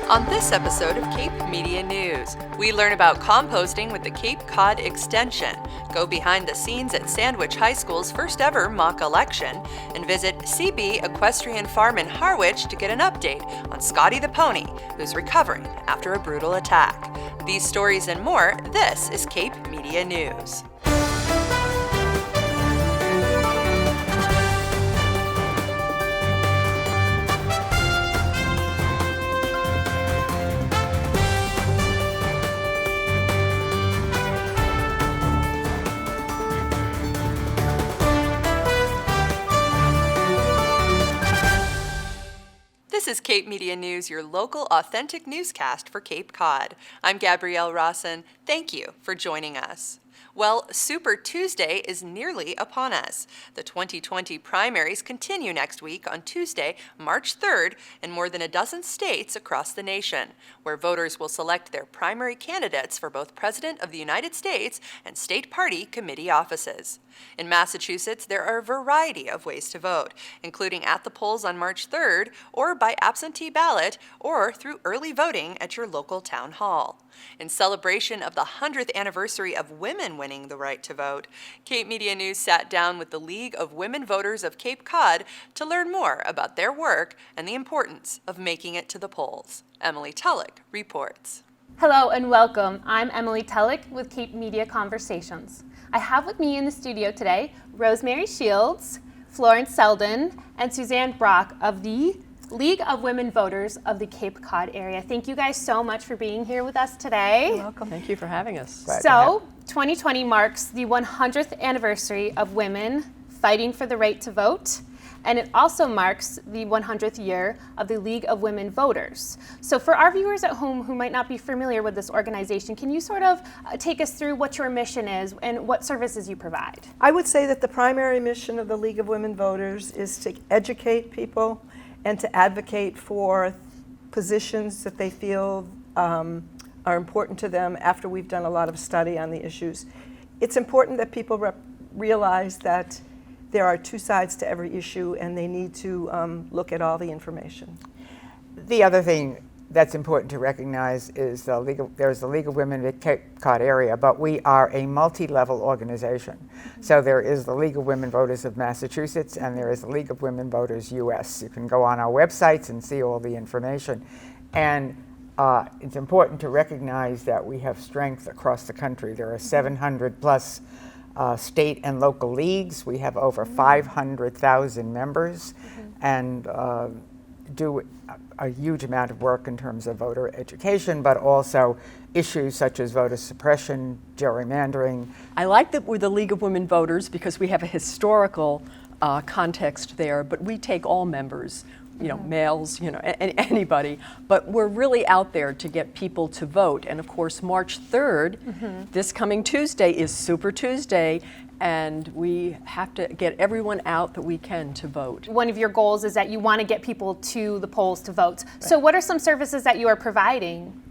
On this episode of Cape Media News, we learn about composting with the Cape Cod Extension, go behind the scenes at Sandwich High School's first ever mock election, and visit CB Equestrian Farm in Harwich to get an update on Scotty the Pony, who's recovering after a brutal attack. These stories and more, this is Cape Media News. This is Cape Media News, your local authentic newscast for Cape Cod. I'm Gabrielle Rawson. Thank you for joining us. Well, Super Tuesday is nearly upon us. The 2020 primaries continue next week on Tuesday, March 3rd, in more than a dozen states across the nation, where voters will select their primary candidates for both President of the United States and state party committee offices. In Massachusetts, there are a variety of ways to vote, including at the polls on March 3rd, or by absentee ballot, or through early voting at your local town hall. In celebration of the 100th anniversary of women winning the right to vote, Cape Media News sat down with the League of Women Voters of Cape Cod to learn more about their work and the importance of making it to the polls. Emily Tulloch reports. Hello and welcome. I'm Emily Tulloch with Cape Media Conversations. I have with me in the studio today Rosemary Shields, Florence Selden, and Suzanne Brock of the League of Women Voters of the Cape Cod area. Thank you guys so much for being here with us today. You're welcome. Thank you for having us. So, 2020 marks the 100th anniversary of women fighting for the right to vote, and it also marks the 100th year of the League of Women Voters. So for our viewers at home who might not be familiar with this organization, can you sort of take us through what your mission is and what services you provide? I would say that the primary mission of the League of Women Voters is to educate people and to advocate for positions that they feel are important to them after we've done a lot of study on the issues. It's important that people realize that there are two sides to every issue and they need to look at all the information. The other thing that's important to recognize is there's the League of Women in the Cape Cod area, but we are a multi-level organization. So there is the League of Women Voters of Massachusetts and there is the League of Women Voters US. You can go on our websites and see all the information. And it's important to recognize that we have strength across the country. There are 700 plus state and local leagues. We have over 500,000 members and do a huge amount of work in terms of voter education, but also issues such as voter suppression, gerrymandering. I like that we're the League of Women Voters because we have a historical context there, but we take all members, males, anybody, but we're really out there to get people to vote. And of course, March 3rd, this coming Tuesday, is Super Tuesday, and we have to get everyone out that we can to vote. One of your goals is that you want to get people to the polls to vote. Right. So what are some services that you are providing?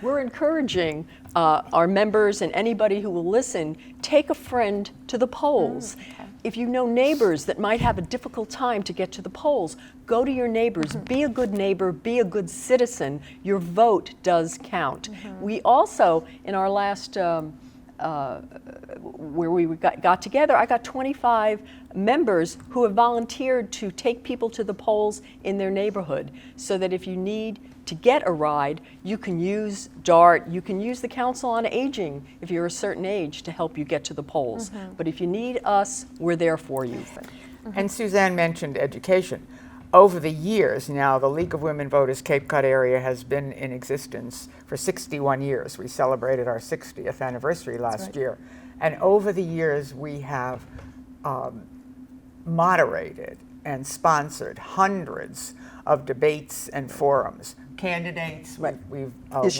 We're encouraging our members and anybody who will listen, take a friend to the polls. Okay. If you know neighbors that might have a difficult time to get to the polls, go to your neighbors, be a good neighbor, be a good citizen. Your vote does count. We also, in our last where we got together, I got 25 members who have volunteered to take people to the polls in their neighborhood, so that if you need to get a ride, you can use DART, you can use the Council on Aging if you're a certain age to help you get to the polls. But if you need us, we're there for you. And Suzanne mentioned education. Over the years now, the League of Women Voters Cape Cod area has been in existence for 61 years. We celebrated our 60th anniversary last year. And over the years, we have moderated and sponsored hundreds of debates and forums. Candidates, we've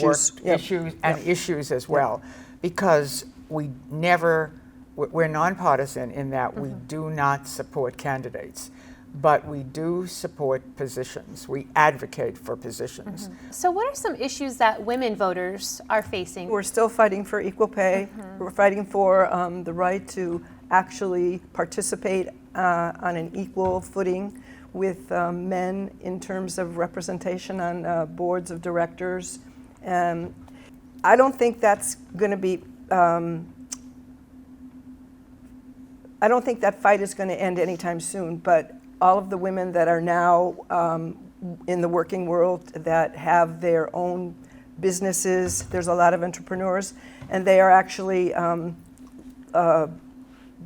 worked issues as well, because we're nonpartisan in that we do not support candidates. But we do support positions. We advocate for positions. So what are some issues that women voters are facing? We're still fighting for equal pay. We're fighting for the right to actually participate on an equal footing with men in terms of representation on boards of directors. I don't think that's going to be, I don't think that fight is going to end anytime soon, but all of the women that are now in the working world that have their own businesses, there's a lot of entrepreneurs, and they are actually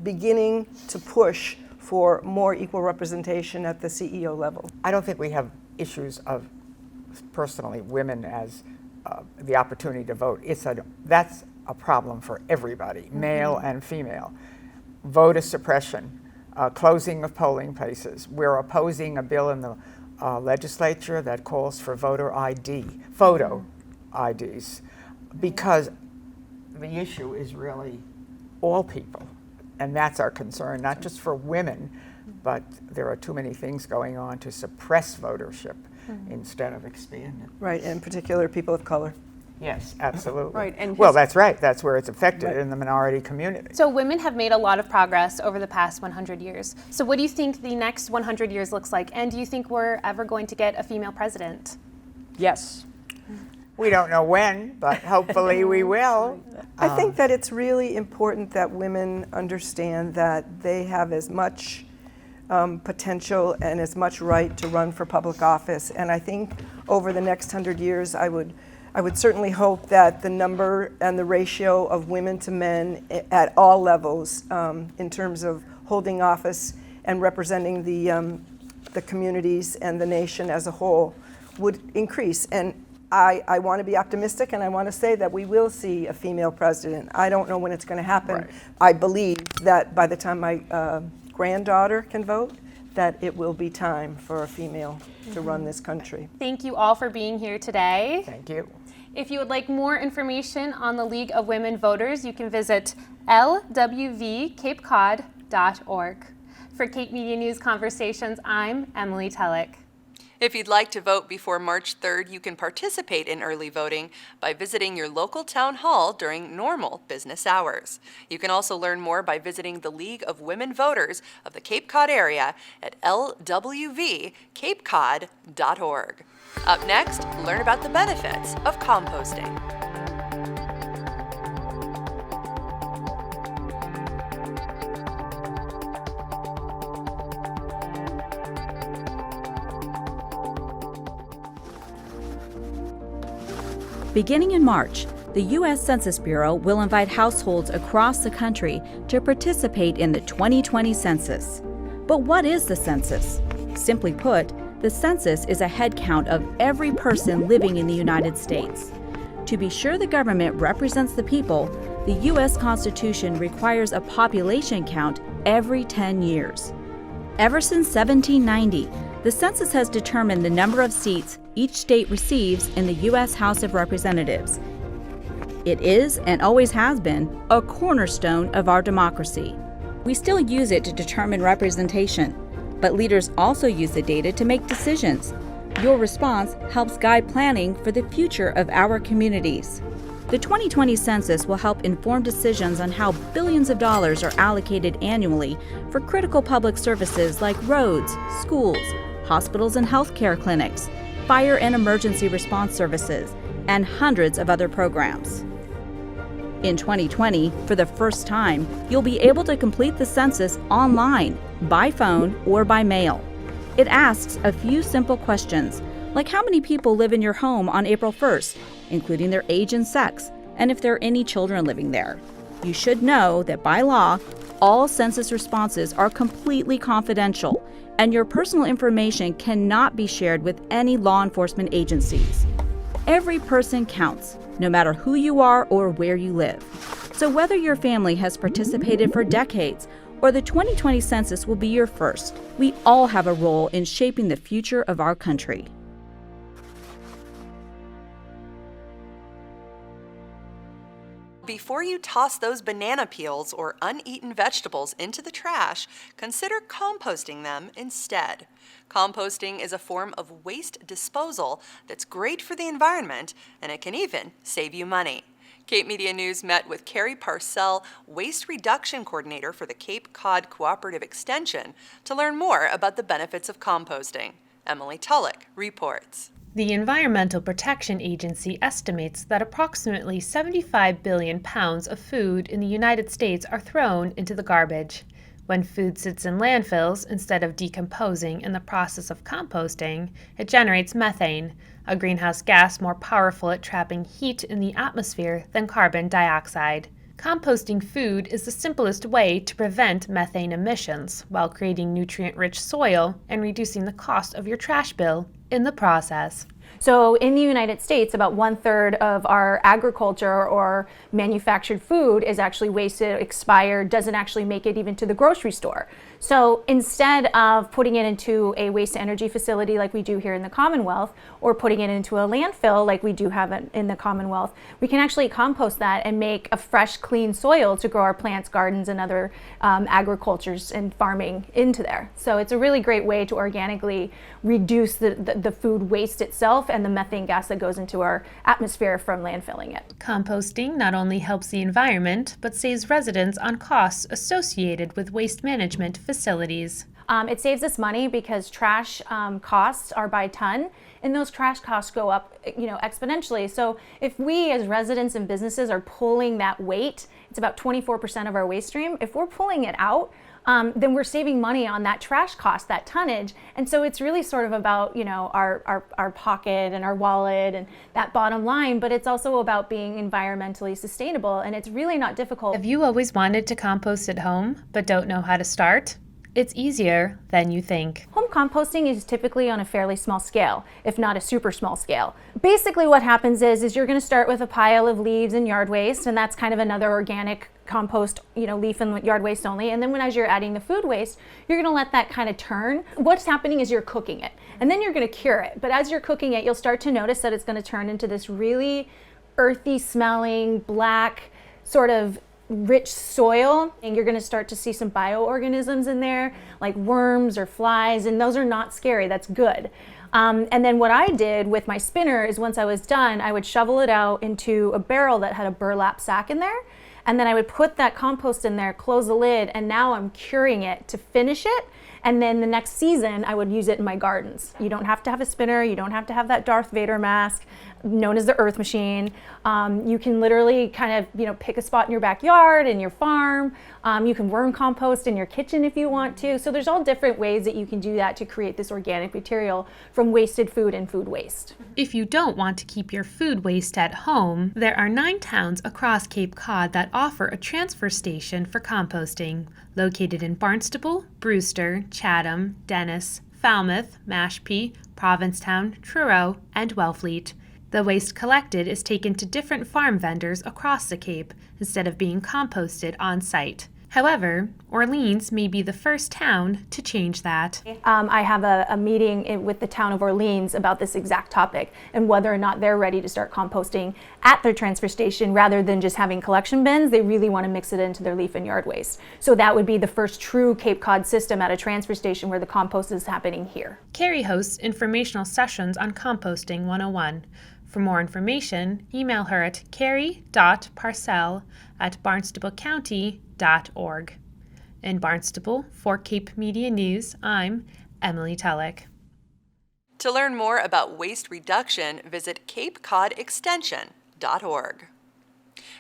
beginning to push for more equal representation at the CEO level. I don't think we have issues of, personally, women as the opportunity to vote. That's a problem for everybody, male and female. Voter suppression, closing of polling places. We're opposing a bill in the legislature that calls for voter ID, photo IDs, because the issue is really all people. And that's our concern, not just for women, but there are too many things going on to suppress votership instead of expand it. Right, in particular, people of color. Yes, absolutely. Right, and well, that's right. That's where it's affected in the minority community. So women have made a lot of progress over the past 100 years. So what do you think the next 100 years looks like? And do you think we're ever going to get a female president? Yes. We don't know when, but hopefully we will. I think that it's really important that women understand that they have as much potential and as much right to run for public office. And I think over the next 100 years, I would certainly hope that the number and the ratio of women to men at all levels in terms of holding office and representing the communities and the nation as a whole would increase. And I want to be optimistic, and I want to say that we will see a female president. I don't know when it's going to happen. Right. I believe that by the time my granddaughter can vote, that it will be time for a female to run this country. Thank you all for being here today. Thank you. If you would like more information on the League of Women Voters, you can visit lwvcapecod.org. For Cape Media News Conversations, I'm Emily Tellick. If you'd like to vote before March 3rd, you can participate in early voting by visiting your local town hall during normal business hours. You can also learn more by visiting the League of Women Voters of the Cape Cod area at lwvcapecod.org. Up next, learn about the benefits of composting. Beginning in March, the U.S. Census Bureau will invite households across the country to participate in the 2020 census. But what is the census? Simply put, the census is a head count of every person living in the United States. To be sure the government represents the people, the U.S. Constitution requires a population count every 10 years. Ever since 1790, the census has determined the number of seats each state receives in the U.S. House of Representatives. It is, and always has been, a cornerstone of our democracy. We still use it to determine representation, but leaders also use the data to make decisions. Your response helps guide planning for the future of our communities. The 2020 census will help inform decisions on how billions of dollars are allocated annually for critical public services like roads, schools, hospitals and healthcare clinics, fire and emergency response services, and hundreds of other programs. In 2020, for the first time, you'll be able to complete the census online, by phone, or by mail. It asks a few simple questions, like how many people live in your home on April 1st, including their age and sex, and if there are any children living there. You should know that by law, all census responses are completely confidential, and your personal information cannot be shared with any law enforcement agencies. Every person counts, no matter who you are or where you live. So whether your family has participated for decades or the 2020 census will be your first, we all have a role in shaping the future of our country. Before you toss those banana peels or uneaten vegetables into the trash, consider composting them instead. Composting is a form of waste disposal that's great for the environment, and it can even save you money. Cape Media News met with Carrie Parcell, Waste Reduction Coordinator for the Cape Cod Cooperative Extension, to learn more about the benefits of composting. Emily Tulloch reports. The Environmental Protection Agency estimates that approximately 75 billion pounds of food in the United States are thrown into the garbage. When food sits in landfills instead of decomposing in the process of composting, it generates methane, a greenhouse gas more powerful at trapping heat in the atmosphere than carbon dioxide. Composting food is the simplest way to prevent methane emissions while creating nutrient-rich soil and reducing the cost of your trash bill in the process. So in the United States, about 1/3 of our agriculture or manufactured food is actually wasted, expired, doesn't actually make it even to the grocery store. So instead of putting it into a waste to energy facility like we do here in the Commonwealth, or putting it into a landfill like we do have in the Commonwealth, we can actually compost that and make a fresh, clean soil to grow our plants, gardens, and other agricultures and farming into there. So it's a really great way to organically reduce the food waste itself and the methane gas that goes into our atmosphere from landfilling it. Composting not only helps the environment, but saves residents on costs associated with waste management facilities. It saves us money because trash costs are by ton, and those trash costs go up, exponentially. So if we as residents and businesses are pulling that weight, it's about 24% of our waste stream. If we're pulling it out, then we're saving money on that trash cost, that tonnage. And so it's really sort of about, our pocket and our wallet and that bottom line, but it's also about being environmentally sustainable, and it's really not difficult. Have you always wanted to compost at home, but don't know how to start? It's easier than you think. Home composting is typically on a fairly small scale, if not a super small scale. Basically what happens is you're going to start with a pile of leaves and yard waste, and that's kind of another organic compost, leaf and yard waste only. And then as you're adding the food waste, you're going to let that kind of turn. What's happening is you're cooking it, and then you're going to cure it. But as you're cooking it, you'll start to notice that it's going to turn into this really earthy smelling, black, sort of rich soil, and you're going to start to see some bioorganisms in there like worms or flies, and those are not scary. That's good. And then what I did with my spinner is once I was done, I would shovel it out into a barrel that had a burlap sack in there, and then I would put that compost in there, close the lid, and now I'm curing it to finish it. And then the next season, I would use it in my gardens. You don't have to have a spinner. You don't have to have that Darth Vader mask, known as the Earth Machine. You can literally kind of, pick a spot in your backyard, in your farm. You can worm compost in your kitchen if you want to. So there's all different ways that you can do that to create this organic material from wasted food and food waste. If you don't want to keep your food waste at home, there are 9 towns across Cape Cod that offer a transfer station for composting, located in Barnstable, Brewster, Chatham, Dennis, Falmouth, Mashpee, Provincetown, Truro, and Wellfleet. The waste collected is taken to different farm vendors across the Cape instead of being composted on site. However, Orleans may be the first town to change that. I have a meeting with the town of Orleans about this exact topic and whether or not they're ready to start composting at their transfer station rather than just having collection bins. They really want to mix it into their leaf and yard waste. So that would be the first true Cape Cod system at a transfer station where the compost is happening here. Carrie hosts informational sessions on Composting 101. For more information, email her at carrie.parcell@barnstablecounty.org. In Barnstable, for Cape Media News, I'm Emily Tulloch. To learn more about waste reduction, visit capecodextension.org.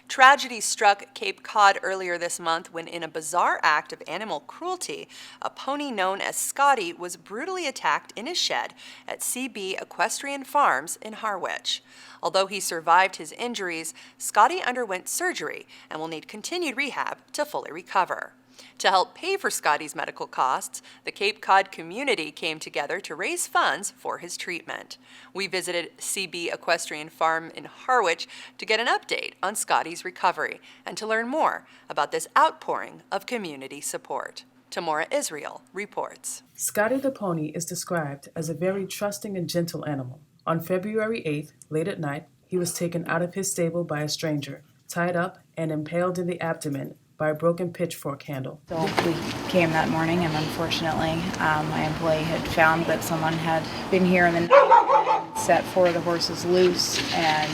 Tragedy struck Cape Cod earlier this month when, in a bizarre act of animal cruelty, a pony known as Scotty was brutally attacked in his shed at CB Equestrian Farms in Harwich. Although he survived his injuries, Scotty underwent surgery and will need continued rehab to fully recover. To help pay for Scotty's medical costs, the Cape Cod community came together to raise funds for his treatment. We visited CB Equestrian Farm in Harwich to get an update on Scotty's recovery and to learn more about this outpouring of community support. Tamora Israel reports. Scottie the Pony is described as a very trusting and gentle animal. On February 8th, late at night, he was taken out of his stable by a stranger, tied up and impaled in the abdomen by a broken pitchfork handle. So we came that morning, and unfortunately, my employee had found that someone had been here in the night and set 4 of the horses loose and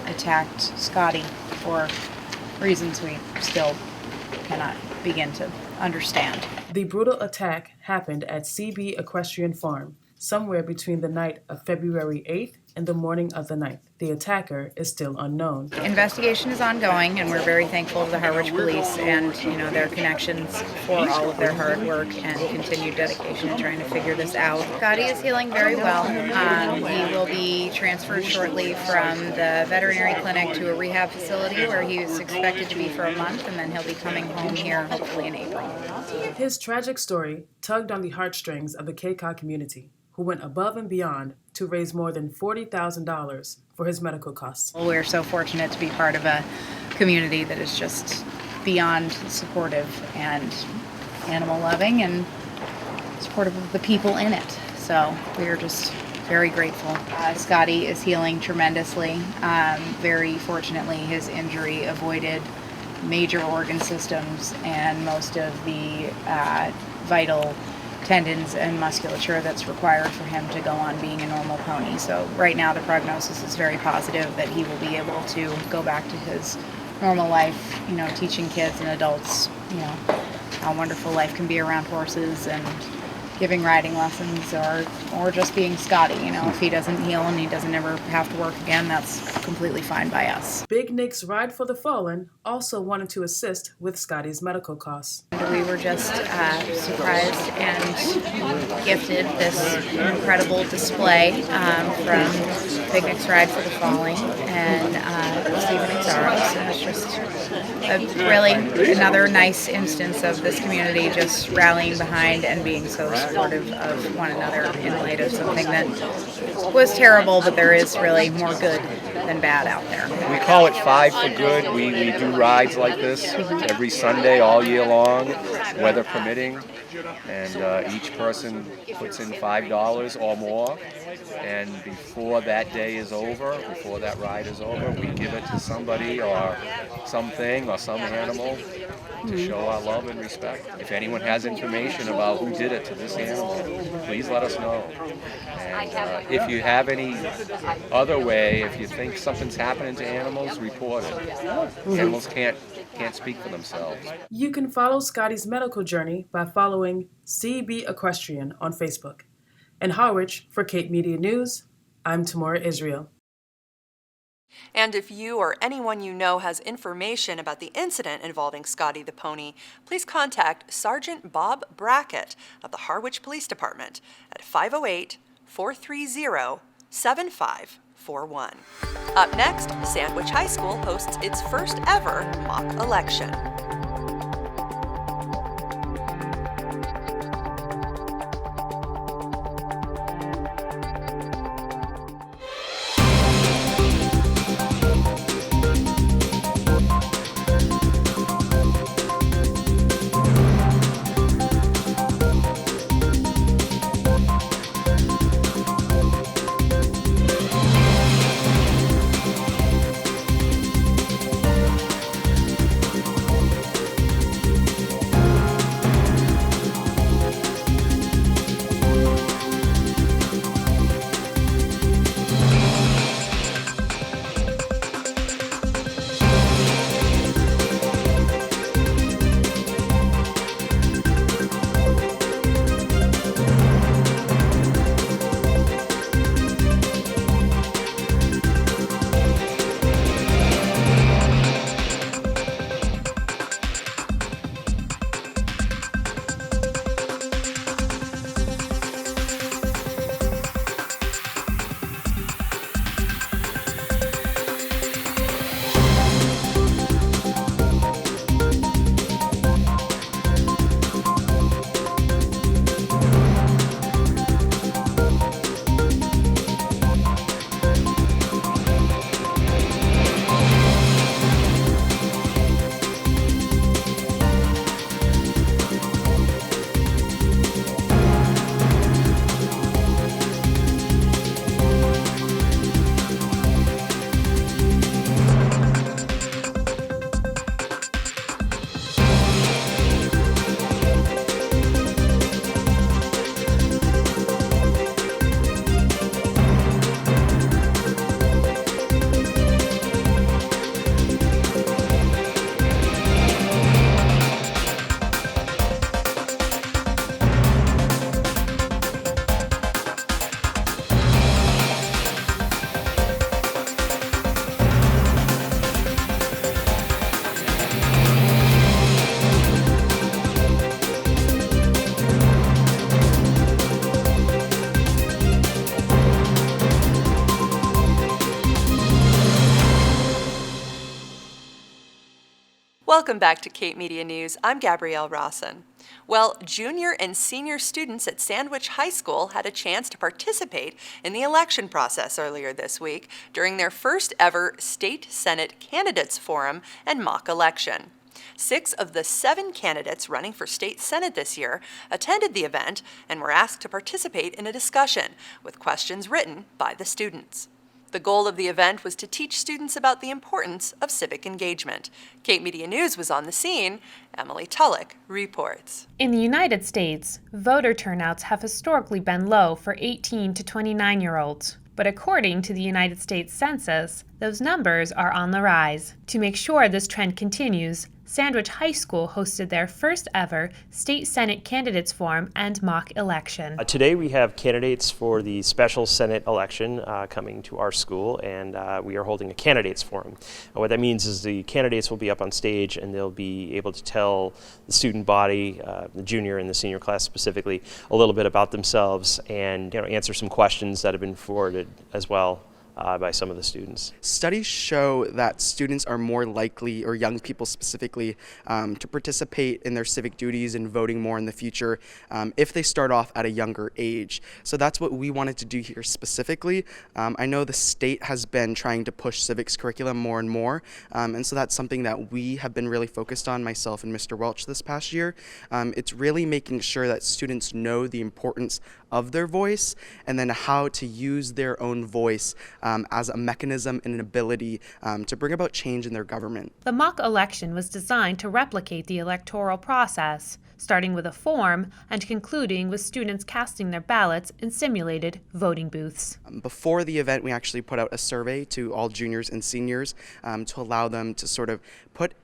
attacked Scotty for reasons we still cannot begin to understand. The brutal attack happened at CB Equestrian Farm, somewhere between the night of February 8th and the morning of the 9th. The attacker is still unknown. Investigation is ongoing, and we're very thankful to the Harwich Police and their connections for all of their hard work and continued dedication in trying to figure this out. Scotty is healing very well. He will be transferred shortly from the veterinary clinic to a rehab facility where he is expected to be for a month, and then he'll be coming home here hopefully in April. His tragic story tugged on the heartstrings of the Cape Cod community, who went above and beyond to raise more than $40,000 for his medical costs. We're so fortunate to be part of a community that is just beyond supportive and animal loving and supportive of the people in it. So we are just very grateful. Scotty is healing tremendously. Very fortunately, his injury avoided major organ systems and most of the vital tendons and musculature that's required for him to go on being a normal pony. So right now the prognosis is very positive that he will be able to go back to his normal life, teaching kids and adults, how wonderful life can be around horses and giving riding lessons or just being Scotty. If he doesn't heal and he doesn't ever have to work again, that's completely fine by us. Big Nick's Ride for the Fallen also wanted to assist with Scotty's medical costs. We were just surprised and gifted this incredible display from Big Nick's Ride for the Fallen and Stephen Exaros. And it's just really another nice instance of this community just rallying behind and being so supportive of one another in light of something that was terrible, but there is really more good than bad out there. We call it 5 for Good. We do rides like this every Sunday all year long, weather permitting, and each person puts in $5 or more, and before that day is over, before that ride is over, we give it to somebody or something or some animal to show our love and respect. If anyone has information about who did it to this animal, please let us know. And if you have any other way, if you think something's happening to animals, report it. Animals can't speak for themselves. You can follow Scotty's medical journey by following CB Equestrian on Facebook. In Harwich, for Cape Media News, I'm Tamora Israel. And if you or anyone you know has information about the incident involving Scotty the Pony, please contact Sergeant Bob Brackett of the Harwich Police Department at 508-430-7541. Up next, Sandwich High School hosts its first ever mock election. Welcome back to Cape Media News. I'm Gabrielle Rawson. Well, junior and senior students at Sandwich High School had a chance to participate in the election process earlier this week during their first ever State Senate Candidates Forum and mock election. 6 of the 7 candidates running for state senate this year attended the event and were asked to participate in a discussion with questions written by the students. The goal of the event was to teach students about the importance of civic engagement. Cape Media News was on the scene. Emily Tulloch reports. In the United States, voter turnouts have historically been low for 18 to 29-year-olds. But according to the United States Census, those numbers are on the rise. To make sure this trend continues, Sandwich High School hosted their first ever State Senate Candidates Forum and mock election. Today we have candidates for the special Senate election coming to our school, and we are holding a candidates forum. What that means is the candidates will be up on stage and they'll be able to tell the student body, the junior and the senior class specifically, a little bit about themselves and answer some questions that have been forwarded as well by some of the students. Studies show that students are more likely, or young people specifically, to participate in their civic duties and voting more in the future if they start off at a younger age. So that's what we wanted to do here specifically. I know the state has been trying to push civics curriculum more and more, and so that's something that we have been really focused on, myself and Mr. Welch, this past year. It's really making sure that students know the importance of their voice and then how to use their own voice as a mechanism and an ability to bring about change in their government. The mock election was designed to replicate the electoral process, starting with a form and concluding with students casting their ballots in simulated voting booths. Before the event, we actually put out a survey to all juniors and seniors to allow them to sort of put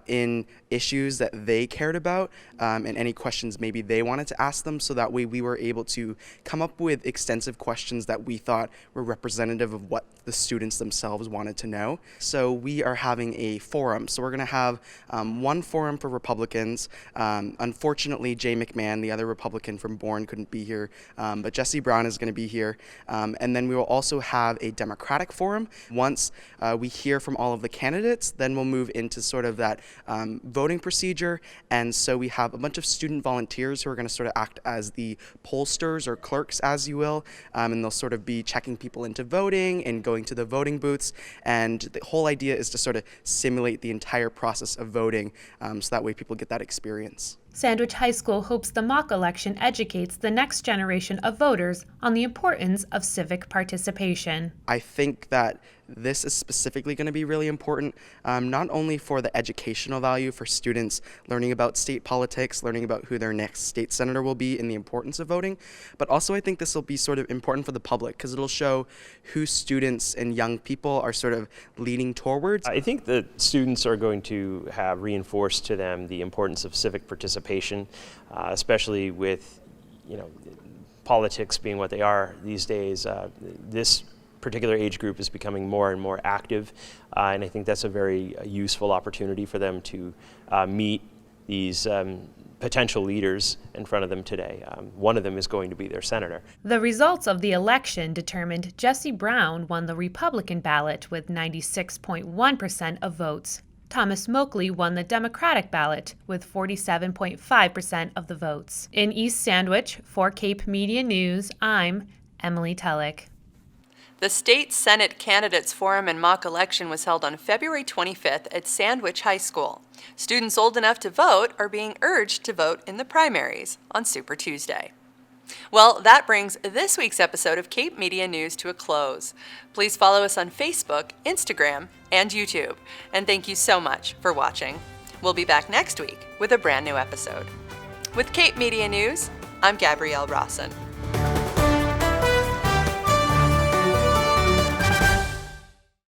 in issues that they cared about and any questions maybe they wanted to ask them, so that way we were able to come up with extensive questions that we thought were representative of what the students themselves wanted to know. So we are having a forum. So we're going to have one forum for Republicans. Unfortunately, Jay McMahon, the other Republican from Bourne, couldn't be here, but Jesse Brown is going to be here. And then we will also have a Democratic forum. Once we hear from all of the candidates, then we'll move into sort of that voting procedure. And so we have a bunch of student volunteers who are going to sort of act as the pollsters or clerks, as you will, and they'll sort of be checking people into voting and going to the voting booths. And the whole idea is to sort of simulate the entire process of voting, so that way people get that experience. Sandwich High School hopes the mock election educates the next generation of voters on the importance of civic participation. I think that this is specifically going to be really important, not only for the educational value for students learning about state politics, learning about who their next state senator will be and the importance of voting, but also I think this will be sort of important for the public because it'll show who students and young people are sort of leaning towards. I think that students are going to have reinforced to them the importance of civic participation, especially with politics being what they are these days. This particular age group is becoming more and more active, and I think that's a very useful opportunity for them to meet these potential leaders in front of them today. One of them is going to be their senator. The results of the election determined Jesse Brown won the Republican ballot with 96.1% of votes. Thomas Moakley won the Democratic ballot with 47.5% of the votes. In East Sandwich, for Cape Media News, I'm Emily Tulloch. The State Senate Candidates Forum and mock election was held on February 25th at Sandwich High School. Students old enough to vote are being urged to vote in the primaries on Super Tuesday. Well, that brings this week's episode of Cape Media News to a close. Please follow us on Facebook, Instagram, and YouTube. And thank you so much for watching. We'll be back next week with a brand new episode. With Cape Media News, I'm Gabrielle Rawson.